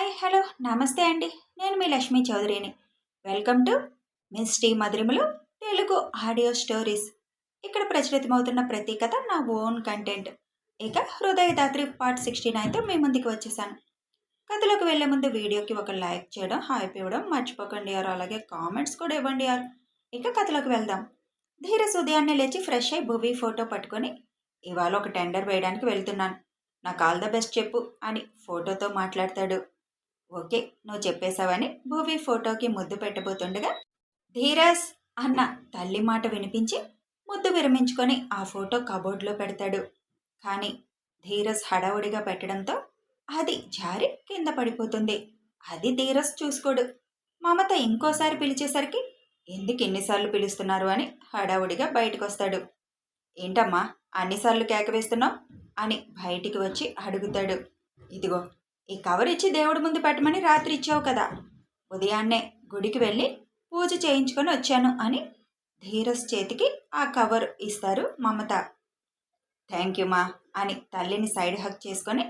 Hi hello నమస్తే అండి. నేను మీ లక్ష్మీ చౌదరిని. వెల్కమ్ టు మిస్టీ మధురిమలు తెలుగు ఆడియో స్టోరీస్. ఇక్కడ ప్రచురితమవుతున్న ప్రతి కథ నా ఓన్ కంటెంట్. ఇక హృదయదాత్రి పార్ట్ 69తో మీ ముందుకు వచ్చేసాను. కథలోకి వెళ్లే ముందు వీడియోకి ఒక లైక్ చేయడం, హైప్ ఇవ్వడం మర్చిపోకండి యార్. అలాగే కామెంట్స్ కూడా ఇవ్వండి యార్. ఇక కథలోకి వెళ్దాం. ధీరస్ ఉదయాన్నే లేచి ఫ్రెష్ అయి భువి ఫోటో పట్టుకొని, ఇవాళ ఒక టెండర్ వేయడానికి వెళ్తున్నాను, నాకు ఆల్ ద బెస్ట్ చెప్పు అని ఫోటోతో మాట్లాడతాడు. ఓకే, నువ్వు చెప్పేశావని భూవి ఫోటోకి ముద్దు పెట్టబోతుండగా ధీరస్ అన్న తల్లి మాట వినిపించి ముద్దు విరమించుకొని ఆ ఫోటో కబోర్డ్లో పెడతాడు. కానీ ధీరస్ హడావుడిగా పెట్టడంతో అది జారి కింద పడిపోతుంది. అది ధీరస్ చూసుకోడు. మమత ఇంకోసారి పిలిచేసరికి ఎందుకు ఎన్నిసార్లు పిలుస్తున్నారు అని హడావుడిగా బయటకు వస్తాడు. ఏంటమ్మా అన్నిసార్లు కేక వేస్తున్నావు అని బయటికి వచ్చి అడుగుతాడు. ఇదిగో ఈ కవర్ ఇచ్చి దేవుడి ముందు పెట్టమని రాత్రి ఇచ్చావు కదా, ఉదయాన్నే గుడికి వెళ్ళి పూజ చేయించుకొని వచ్చాను అని ధీరస్ చేతికి ఆ కవర్ ఇస్తారు మమత. థ్యాంక్ యూ మా అని తల్లిని సైడ్ హక్ చేసుకొని,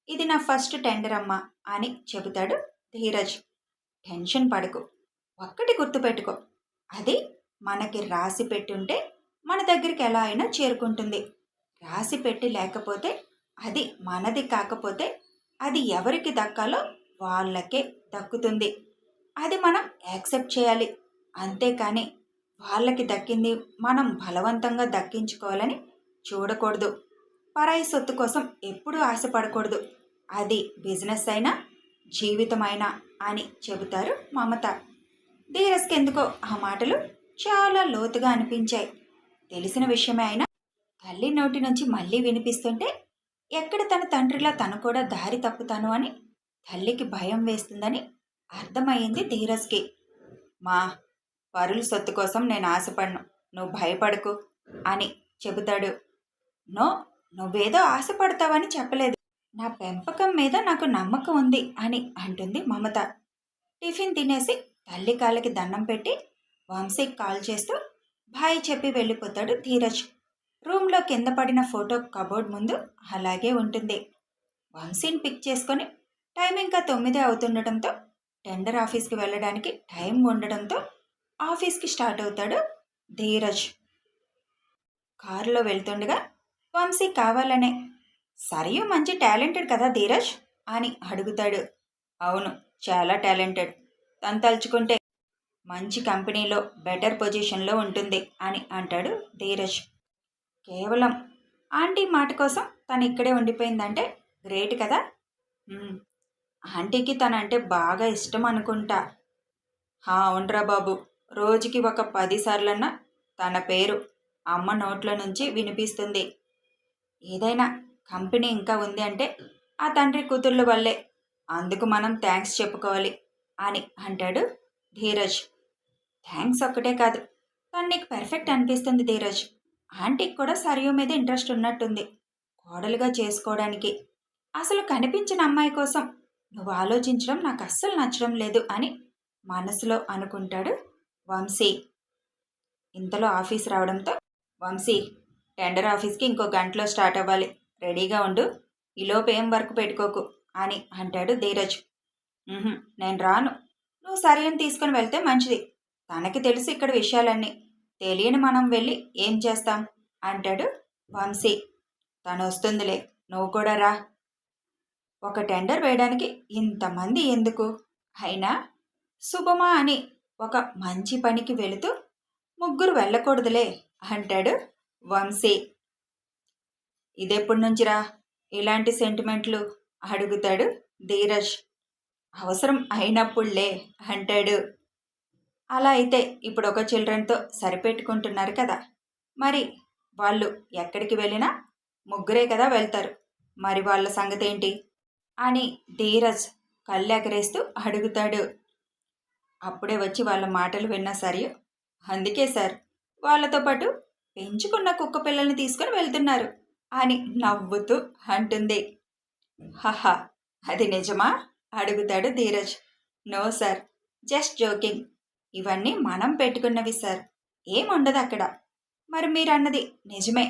ఇది నా ఫస్ట్ టెండర్ అమ్మా అని చెబుతాడు ధీరజ్. టెన్షన్ పడకు, ఒక్కటి గుర్తుపెట్టుకో, అది మనకి రాసి పెట్టుంటే మన దగ్గరికి ఎలా అయినా చేరుకుంటుంది. రాసి పెట్టి లేకపోతే, అది మనది కాకపోతే అది ఎవరికి దక్కాలో వాళ్ళకే దక్కుతుంది. అది మనం యాక్సెప్ట్ చేయాలి. అంతేకాని వాళ్ళకి దక్కింది మనం బలవంతంగా దక్కించుకోవాలని చూడకూడదు. పరాయి సొత్తు కోసం ఎప్పుడూ ఆశపడకూడదు. అది బిజినెస్ అయినా జీవితమైనా అని చెబుతారు మమత. ధీరస్కి ఎందుకో ఆ మాటలు చాలా లోతుగా అనిపించాయి. తెలిసిన విషయమే అయినా తల్లి నోటి నుంచి మళ్ళీ వినిపిస్తుంటే ఎక్కడ తన తండ్రిలా తను కూడా దారి తప్పుతాను అని తల్లికి భయం వేస్తుందని అర్థమయ్యింది ధీరస్కి. మా పరుల సొత్తు కోసం నేను ఆశపడను, నువ్వు భయపడకు అని చెబుతాడు. నో, నువ్వేదో ఆశపడతావని చెప్పలేదు, నా పెంపకం మీద నాకు నమ్మకం ఉంది అని అంటుంది మమత. టిఫిన్ తినేసి తల్లి కాళ్ళకి దండం పెట్టి వంశీకి కాల్ చేస్తూ బాయ్ చెప్పి వెళ్ళిపోతాడు ధీరజ్. రూమ్లో కింద పడిన ఫోటో కబోర్డ్ ముందు అలాగే ఉంటుంది. వంశీని పిక్ చేసుకొని టైం ఇంకా 9 అవుతుండటంతో టెండర్ ఆఫీస్కి వెళ్ళడానికి టైం ఉండడంతో ఆఫీస్కి స్టార్ట్ అవుతాడు ధీరజ్. కారులో వెళ్తుండగా వంశీ కావాలనే, సరియు మంచి టాలెంటెడ్ కదా ధీరజ్ అని అడుగుతాడు. అవును, చాలా టాలెంటెడ్, తను తలుచుకుంటే మంచి కంపెనీలో బెటర్ పొజిషన్లో ఉంటుంది అని అంటాడు ధీరజ్. కేవలం ఆంటీ మాట కోసం తను ఇక్కడే ఉండిపోయిందంటే గ్రేట్ కదా. ఆంటీకి తనంటే బాగా ఇష్టం అనుకుంటా. అవునరా బాబు, రోజుకి ఒక 10 సార్లన్నా తన పేరు అమ్మ నోట్ల నుంచి వినిపిస్తుంది. ఏదైనా కంపెనీ ఇంకా ఉంది అంటే ఆ తండ్రి కూతుళ్ళ వల్లే, అందుకు మనం థ్యాంక్స్ చెప్పుకోవాలి అని అంటాడు ధీరజ్. థ్యాంక్స్ ఒక్కటే కాదు, తను నీకు పర్ఫెక్ట్ అనిపిస్తుంది ధీరజ్. ఆంటీకి కూడా సరియు మీద ఇంట్రెస్ట్ ఉన్నట్టుంది కోడలుగా చేసుకోవడానికి. అసలు కనిపించిన అమ్మాయి కోసం నువ్వు ఆలోచించడం నాకు అస్సలు నచ్చడం లేదు అని మనసులో అనుకుంటాడు వంశీ. ఇంతలో ఆఫీస్ రావడంతో, వంశీ టెండర్ ఆఫీస్కి ఇంకో గంటలో స్టార్ట్ అవ్వాలి, రెడీగా ఉండు, ఈలోపు ఏం వర్క్ పెట్టుకోకు అని అంటాడు ధీరజ్. నేను రాను, నువ్వు సరియని తీసుకుని వెళ్తే మంచిది, తనకి తెలుసు ఇక్కడ విషయాలన్నీ, తెలియని మనం వెళ్ళి ఏం చేస్తాం అంటాడు వంశీ. తను వస్తుందిలే, నువ్వు కూడా రా, ఒక టెండర్ వేయడానికి ఇంతమంది ఎందుకు, అయినా శుభమా అని ఒక మంచి పనికి వెళుతూ ముగ్గురు వెళ్ళకూడదులే అంటాడు వంశీ. ఇదెప్పటి నుంచిరా ఇలాంటి సెంటిమెంట్లు అడుగుతాడు ధీరజ్. అవసరం అయినప్పుడులే అంటాడు. అలా అయితే ఇప్పుడు ఒక చిల్డ్రన్తో సరిపెట్టుకుంటున్నారు కదా, మరి వాళ్ళు ఎక్కడికి వెళ్ళినా ముగ్గురే కదా వెళ్తారు, మరి వాళ్ళ సంగతి ఏంటి అని ధీరజ్ కళ్ళెగరేస్తూ అడుగుతాడు. అప్పుడే వచ్చి వాళ్ళ మాటలు విన్నా సరియు, అందుకే సార్ వాళ్ళతో పాటు పెంచుకున్న కుక్క పిల్లల్ని తీసుకొని వెళ్తున్నారు అని నవ్వుతూ అంటుంది. హహా, అది నిజమా అడుగుతాడు Dheeraj. No sir, just joking, ఇవన్నీ మనం పెట్టుకున్నవి సార్, ఏముండదు అక్కడ. మరి మీరు అన్నది నిజమే,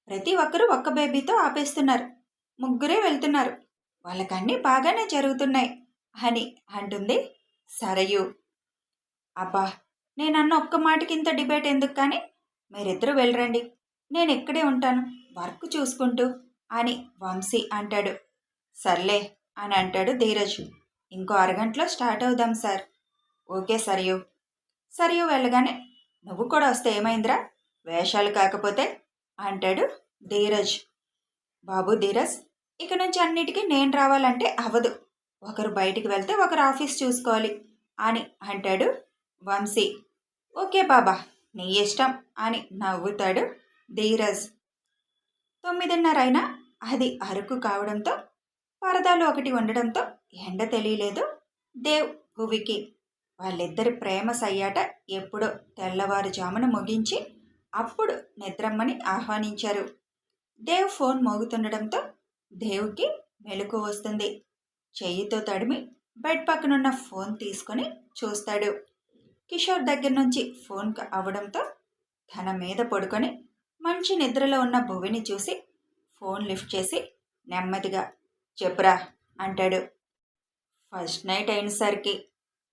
ప్రతి ఒక్కరూ ఒక్క బేబీతో ఆపేస్తున్నారు, ముగ్గురే వెళ్తున్నారు, వాళ్ళకన్నీ బాగానే జరుగుతున్నాయి అని అంటుంది సరయు. అబ్బా, నేనన్న ఒక్క మాటకి ఇంత డిబేట్ ఎందుకు కానీ మీరిద్దరూ వెళ్ళరండి, నేను ఇక్కడే ఉంటాను వర్క్ చూసుకుంటూ అని వంశీ అంటాడు. సర్లే అని అంటాడు ధీరజ్. ఇంకో అరగంటలో స్టార్ట్ అవుదాం సార్. ఓకే సరియు. సరియు వెళ్ళగానే నువ్వు కూడా వస్తే ఏమైందిరా, వేషాలు కాకపోతే అంటాడు ధీరజ్. బాబు ధీరజ్, ఇక నుంచి అన్నిటికీ నేను రావాలంటే అవ్వదు. ఒకరు బయటికి వెళ్తే ఒకరు ఆఫీస్ చూసుకోవాలి అని అంటాడు వంశీ. ఓకే బాబా, నీ ఇష్టం అని నవ్వుతాడు ధీరజ్. 9:30 అయినా అది అరకు కావడంతో పరదాలు ఒకటి ఉండడంతో ఎండ తెలియలేదు దేవ్ భువికి. వాళ్ళిద్దరి ప్రేమ సయ్యాట ఎప్పుడో తెల్లవారుజామున ముగించి అప్పుడు నిద్రమ్మని ఆహ్వానించారు. దేవ్ ఫోన్ మోగుతుండడంతో దేవ్కి మెలకు వస్తుంది. చెయ్యితో తడిమి బెడ్ పక్కనున్న ఫోన్ తీసుకొని చూస్తాడు. కిషోర్ దగ్గర నుంచి ఫోన్ అవడంతో తన మీద పడుకొని మంచి నిద్రలో ఉన్న భువిని చూసి ఫోన్ లిఫ్ట్ చేసి నెమ్మదిగా చెప్పురా అంటాడు. ఫస్ట్ నైట్ అయినసరికి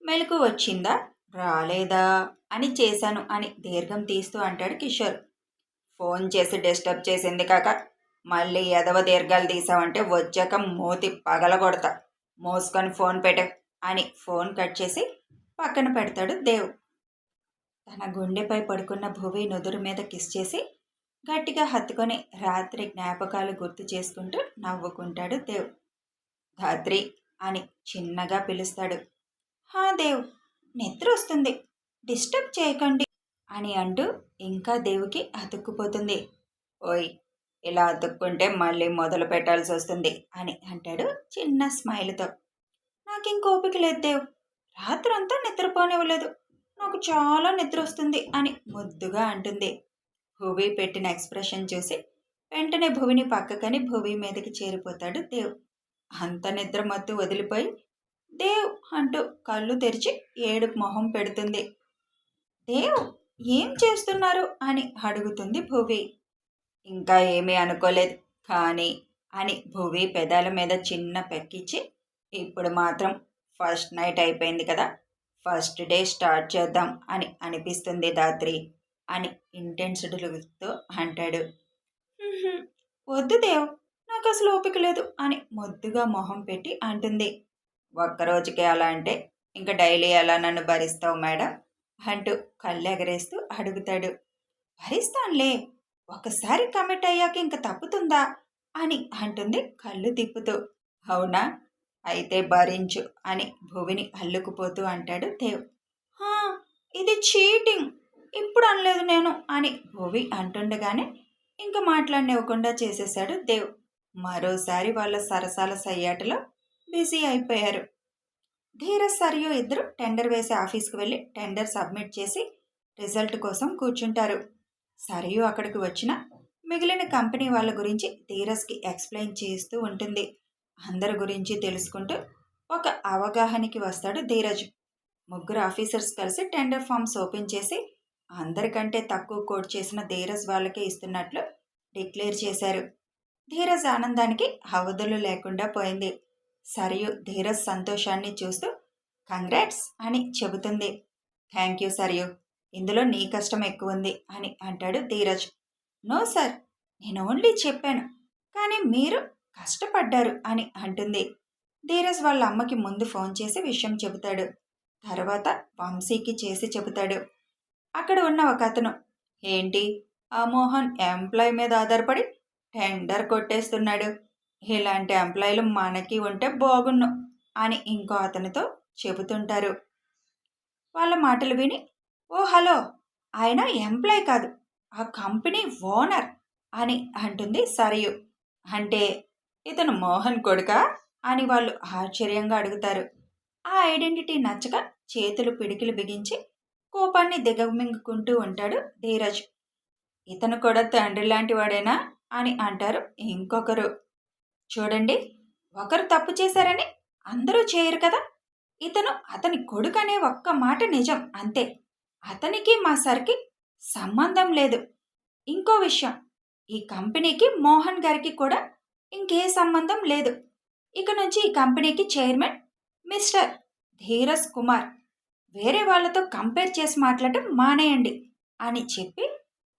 మెలకు వచ్చిందా రాలేదా అని చేశాను అని దీర్ఘం తీస్తూ అంటాడు కిషోర్. ఫోన్ చేసి డిస్టర్బ్ చేసింది కాక మళ్ళీ ఎదవ దీర్ఘాలు తీసావంటే వచ్చాక మూతి పగలగొడతా, మోసుకొని ఫోన్ పెట్టు అని ఫోన్ కట్ చేసి పక్కన పెడతాడు దేవ్. తన గుండెపై పడుకున్న భువి నుదురు మీద కిస్ చేసి గట్టిగా హత్తుకొని రాత్రి జ్ఞాపకాలు గుర్తు చేసుకుంటూ నవ్వుకుంటాడు దేవ్. ధాత్రి అని చిన్నగా పిలుస్తాడు. హా దేవ్, నిద్ర వస్తుంది, డిస్టర్బ్ చేయకండి అని అంటూ ఇంకా దేవుకి అతుక్కుపోతుంది. ఓయ్, ఇలా అతుక్కుంటే మళ్ళీ మొదలు పెట్టాల్సి వస్తుంది అని అంటాడు చిన్న స్మైల్తో. నాకింకోపిక లేదు దేవ్, రాత్రంతా నిద్రపోనివ్వలేదు, నాకు చాలా నిద్ర వస్తుంది అని ముద్దుగా అంటుంది. భువి పెట్టిన ఎక్స్ప్రెషన్ చూసి వెంటనే భువిని పక్కకని భువి మీదకి చేరిపోతాడు దేవ్. అంత నిద్ర మత్తు వదిలిపోయి దేవ్ అంటూ కళ్ళు తెరిచి ఏడుపు మొహం పెడుతుంది. దేవ్, ఏం చేస్తున్నారు అని అడుగుతుంది భువి. ఇంకా ఏమీ అనుకోలేదు కానీ అని భువి పెదాల మీద చిన్న పెక్కిచ్చి, ఇప్పుడు మాత్రం ఫస్ట్ నైట్ అయిపోయింది కదా, ఫస్ట్ డే స్టార్ట్ చేద్దాం అని అనిపిస్తుంది ధాత్రి అని ఇంటెన్సిటీతో అంటాడు. వద్దు దేవ్, నాకు అసలు ఓపిక లేదు అని ముద్దుగా మొహం పెట్టి అంటుంది. ఒక్కరోజుకే అలా అంటే ఇంకా డైలీ ఎలా నన్ను భరిస్తావు మేడం అంటూ కళ్ళెగరేస్తూ అడుగుతాడు. భరిస్తానులే, ఒకసారి కమిట్ అయ్యాక ఇంక తప్పుతుందా అని అంటుంది కళ్ళు తిప్పుతూ. అవునా, అయితే భరించు అని భువిని అల్లుకుపోతూ అంటాడు దేవ్. ఇది చీటింగ్, ఇప్పుడు అనలేదు నేను అని భువి అంటుండగానే ఇంక మాట్లాడనివ్వకుండా చేసేశాడు దేవ్. మరోసారి వాళ్ళ సరసాల సయ్యాటలో బిజీ అయిపోయారు. ధీరజ్ సరియు ఇద్దరు టెండర్ వేసే ఆఫీస్కి వెళ్ళి టెండర్ సబ్మిట్ చేసి రిజల్ట్ కోసం కూర్చుంటారు. సరియు అక్కడికి వచ్చిన మిగిలిన కంపెనీ వాళ్ళ గురించి ధీరజ్కి ఎక్స్ప్లెయిన్ చేస్తూ ఉంటుంది. అందరి గురించి తెలుసుకుంటూ ఒక అవగాహనకి వస్తాడు ధీరజ్. ముగ్గురు ఆఫీసర్స్ కలిసి టెండర్ ఫామ్స్ ఓపెన్ చేసి అందరికంటే తక్కువ కోట్ చేసిన ధీరజ్ వాళ్ళకే ఇస్తున్నట్లు డిక్లేర్ చేశారు. ధీరజ్ ఆనందానికి అవధులు లేకుండా పోయింది. సరియు ధీరజ్ సంతోషాన్ని చూస్తూ కంగ్రాట్స్ అని చెబుతుంది. థ్యాంక్ యూ సరియు, ఇందులో నీ కష్టం ఎక్కువ ఉంది అని అంటాడు ధీరజ్. నో సార్, నేను ఓన్లీ చెప్పాను, కానీ మీరు కష్టపడ్డారు అని అంటుంది. ధీరజ్ వాళ్ళ అమ్మకి ముందు ఫోన్ చేసి విషయం చెబుతాడు. తర్వాత వంశీకి చేసి చెబుతాడు. అక్కడ ఉన్న ఒక అతను, ఏంటి ఆ మోహన్ ఎంప్లాయ్ మీద ఆధారపడి టెండర్ కొట్టేస్తున్నాడు, ఇలాంటి ఎంప్లాయీలు మనకి ఉంటే బాగున్ను అని ఇంకో అతనితో చెబుతుంటారు. వాళ్ళ మాటలు విని, ఓ హలో, ఆయన ఎంప్లాయ్ కాదు, ఆ కంపెనీ ఓనర్ అని అంటుంది సరియు. అంటే ఇతను మోహన్ కొడుకా అని వాళ్ళు ఆశ్చర్యంగా అడుగుతారు. ఆ ఐడెంటిటీ నచ్చక చేతులు పిడికిలు బిగించి కోపాన్ని దిగమింగుకుంటూ ఉంటాడు ధీరజ్. ఇతను కూడా తండ్రి లాంటి వాడేనా అని అంటారు ఇంకొకరు. చూడండి, ఒకరు తప్పు చేశారని అందరూ చేయరు కదా, ఇతను అతని కొడుకనే ఒక్క మాట నిజం అంతే, అతనికి మా సరికి సంబంధం లేదు. ఇంకో విషయం, ఈ కంపెనీకి మోహన్ గారికి కూడా ఇంకే సంబంధం లేదు. ఇక నుంచి ఈ కంపెనీకి చైర్మన్ మిస్టర్ ధీరజ్ కుమార్, వేరే వాళ్ళతో కంపేర్ చేసి మాట్లాడటం మానేయండి అని చెప్పి,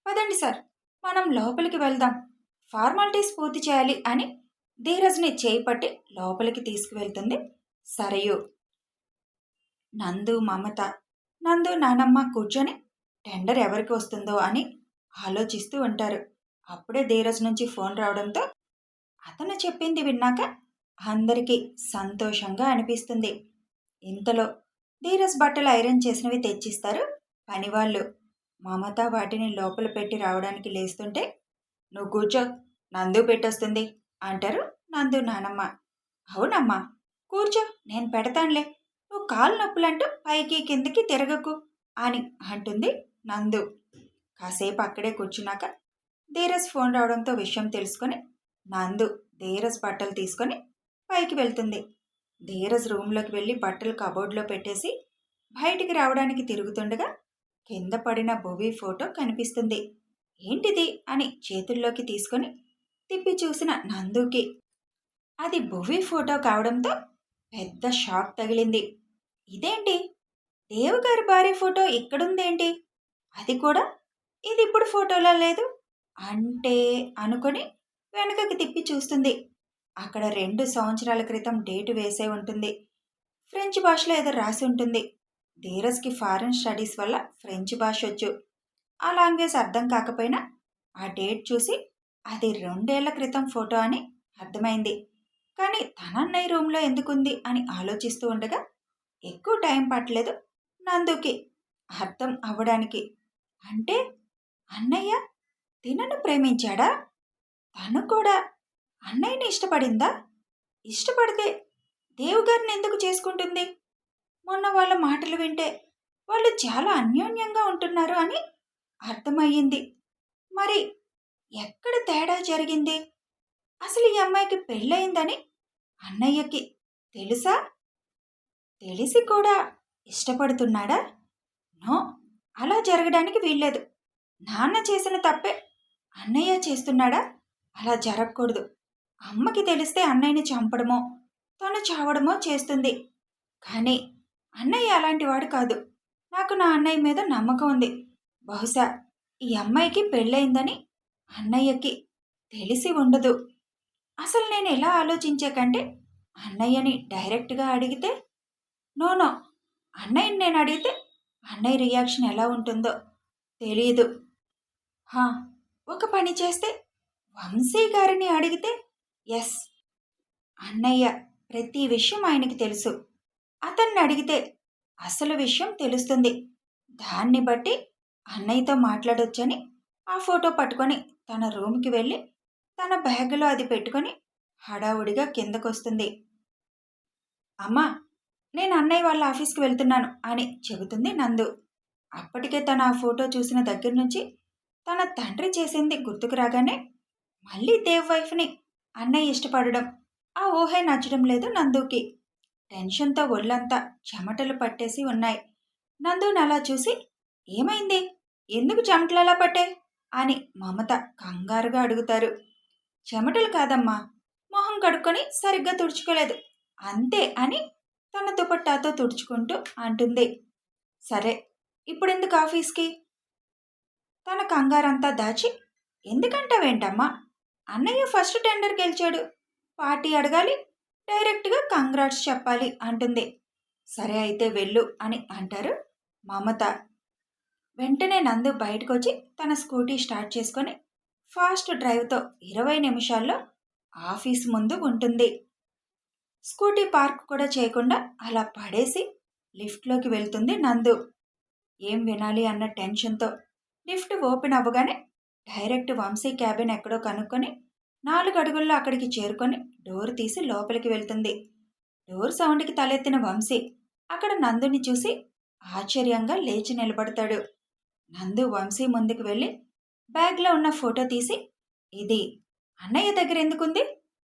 పదండి సార్, మనం లోపలికి వెళ్దాం, ఫార్మాలిటీస్ పూర్తి చేయాలి అని ధీరజ్ని చేయి పట్టి లోపలికి తీసుకువెళ్తుంది సరయు. నందు, మమత, నందు నానమ్మ కూర్చొని టెండర్ ఎవరికి వస్తుందో అని ఆలోచిస్తూ ఉంటారు. అప్పుడే ధీరజ్ నుంచి ఫోన్ రావడంతో అతను చెప్పింది విన్నాక అందరికీ సంతోషంగా అనిపిస్తుంది. ఇంతలో ధీరజ్ బట్టలు ఐరన్ చేసినవి తెచ్చిస్తారు పనివాళ్ళు. మమత వాటిని లోపల పెట్టి రావడానికి లేస్తుంటే, నువ్వు కూర్చో, నందు పెట్టొస్తుంది అంటారు నందు నానమ్మ. అవునమ్మా, కూర్చో, నేను పెడతానులే, నువ్వు కాలు నొప్పులంటూ పైకి కిందకి తిరగకు అని అంటుంది నందు. కాసేపు అక్కడే కూర్చున్నాక ధీరజ్ ఫోన్ రావడంతో విషయం తెలుసుకొని నందు ధీరజ్ బట్టలు తీసుకొని పైకి వెళ్తుంది. ధీరజ్ రూమ్లోకి వెళ్ళి బట్టలు కబోర్డ్లో పెట్టేసి బయటికి రావడానికి తిరుగుతుండగా కింద పడిన భువి ఫోటో కనిపిస్తుంది. ఏంటిది అని చేతుల్లోకి తీసుకొని తిప్పి చూసిన నందుకి అది భువి ఫోటో కావడంతో పెద్ద షాక్ తగిలింది. ఇదేంటి, దేవుగారి భార్య ఫోటో ఇక్కడుందేంటి, అది కూడా ఇది ఇప్పుడు ఫోటోలో లేదు అంటే అనుకొని వెనకకి తిప్పి చూస్తుంది. అక్కడ 2 సంవత్సరాల క్రితం డేటు వేసే ఉంటుంది. ఫ్రెంచ్ భాషలో ఏదో రాసి ఉంటుంది. ధీరజ్కి ఫారెన్ స్టడీస్ వల్ల ఫ్రెంచ్ భాష వచ్చు. ఆ లాంగ్వేజ్ అర్థం కాకపోయినా ఆ డేట్ చూసి అది 2 ఏళ్ల క్రితం ఫోటో అని అర్థమైంది. కానీ తన అన్నయ్య రూమ్లో ఎందుకుంది అని ఆలోచిస్తూ ఉండగా ఎక్కువ టైం పట్టలేదు నందుకి అర్థం అవ్వడానికి. అంటే అన్నయ్య తినను ప్రేమించాడా? తను కూడా అన్నయ్యని ఇష్టపడిందా? ఇష్టపడితే దేవుగారిని ఎందుకు చేసుకుంటుంది? మొన్న వాళ్ళ మాటలు వింటే వాళ్ళు చాలా అన్యోన్యంగా ఉంటున్నారు అని అర్థమయ్యింది. మరి ఎక్కడ తేడా జరిగింది? అసలు ఈ అమ్మాయికి పెళ్ళయిందని అన్నయ్యకి తెలుసా? తెలిసి కూడా ఇష్టపడుతున్నాడా? నో, అలా జరగడానికి వీల్లేదు. నాన్న చేసిన తప్పే అన్నయ్య చేస్తున్నాడా? అలా జరగకూడదు. అమ్మకి తెలిస్తే అన్నయ్యని చంపడమో తను చావడమో చేస్తుంది. కానీ అన్నయ్య అలాంటి వాడు కాదు. నాకు నా అన్నయ్య మీద నమ్మకం ఉంది. బహుశా ఈ అమ్మాయికి పెళ్ళయిందని అన్నయ్యకి తెలిసి ఉండదు. అసలు నేను ఎలా ఆలోచించే కంటే అన్నయ్యని డైరెక్ట్గా అడిగితే, నో, అన్నయ్యని నేను అడిగితే అన్నయ్య రియాక్షన్ ఎలా ఉంటుందో తెలియదు. ఒక పని చేస్తే వంశీ గారిని అడిగితే, ఎస్, అన్నయ్య ప్రతి విషయం ఆయనకి తెలుసు. అతన్ని అడిగితే అసలు విషయం తెలుస్తుంది. దాన్ని బట్టి అన్నయ్యతో మాట్లాడొచ్చని ఆ ఫోటో పట్టుకొని తన రూమ్కి వెళ్ళి తన బ్యాగులో అది పెట్టుకొని హడావుడిగా కిందకొస్తుంది. అమ్మా, నేను అన్నయ్య వాళ్ళ ఆఫీస్కి వెళ్తున్నాను అని చెబుతుంది నందు. అప్పటికే తన ఆ ఫోటో చూసిన దగ్గర నుంచి తన తండ్రి చేసింది గుర్తుకు రాగానే మళ్ళీ దేవ్ వైఫ్ని అన్నయ్య ఇష్టపడడం ఆ ఊహే నచ్చడం లేదు నందుకి. టెన్షన్తో ఒళ్ళంతా చెమటలు పట్టేసి ఉన్నాయి. నందుని అలా చూసి, ఏమైంది, ఎందుకు చెమటలు అలా పట్టే అని మమత కంగారుగా అడుగుతారు. చెమటలు కాదమ్మా, మొహం కడుక్కొని సరిగ్గా తుడుచుకోలేదు అంతే అని తన దుపట్టాతో తుడుచుకుంటూ అంటుంది. సరే, ఇప్పుడెందుకు ఆఫీస్కి? తన కంగారంతా దాచి, ఎందుకంటావేంటమ్మా, అన్నయ్య ఫస్ట్ టెండర్ గెలిచాడు, పార్టీ అడగాలి, డైరెక్ట్గా కంగ్రాట్స్ చెప్పాలి అంటుంది. సరే అయితే వెళ్ళు అని అంటారు మమత. వెంటనే నందు బయటకొచ్చి తన స్కూటీ స్టార్ట్ చేసుకొని ఫాస్ట్ డ్రైవ్తో 20 నిమిషాల్లో ఆఫీస్ ముందు ఉంటుంది. స్కూటీ పార్క్ కూడా చేయకుండా అలా పడేసి లిఫ్ట్లోకి వెళ్తుంది నందు. ఏం వినాలి అన్న టెన్షన్తో లిఫ్ట్ ఓపెన్ అవ్వగానే డైరెక్ట్ వంశీ క్యాబిన్ ఎక్కడో కనుక్కొని 4 అడుగుల్లో అక్కడికి చేరుకొని డోర్ తీసి లోపలికి వెళ్తుంది. డోర్ సౌండ్కి తలెత్తిన వంశీ అక్కడ నందుని చూసి ఆశ్చర్యంగా లేచి నిలబడతాడు. నందు వంశీ ముందుకు వెళ్ళి బ్యాగ్లో ఉన్న ఫోటో తీసి, ఇది అన్నయ్య దగ్గర ఎందుకుంది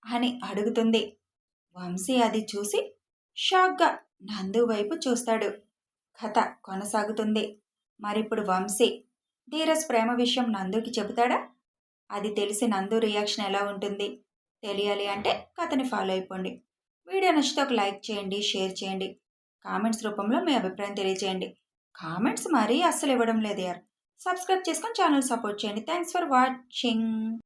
అని అడుగుతుంది. వంశీ అది చూసి షాక్గా నందు వైపు చూస్తాడు. కథ కొనసాగుతుంది. మరిప్పుడు వంశీ ధీరజ్ ప్రేమ విషయం నందుకి చెబుతాడా? అది తెలిసి నందు రియాక్షన్ ఎలా ఉంటుంది తెలియాలి అంటే కథని ఫాలో అయిపోండి. వీడియో నచ్చితే ఒక లైక్ చేయండి, షేర్ చేయండి. కామెంట్స్ రూపంలో మీ అభిప్రాయం తెలియజేయండి. కామెంట్స్ మరీ అస్సలు ఇవ్వడం లేదు యార్. సబ్స్క్రైబ్ చేసుకొని ఛానల్ సపోర్ట్ చేయండి. Thanks for watching.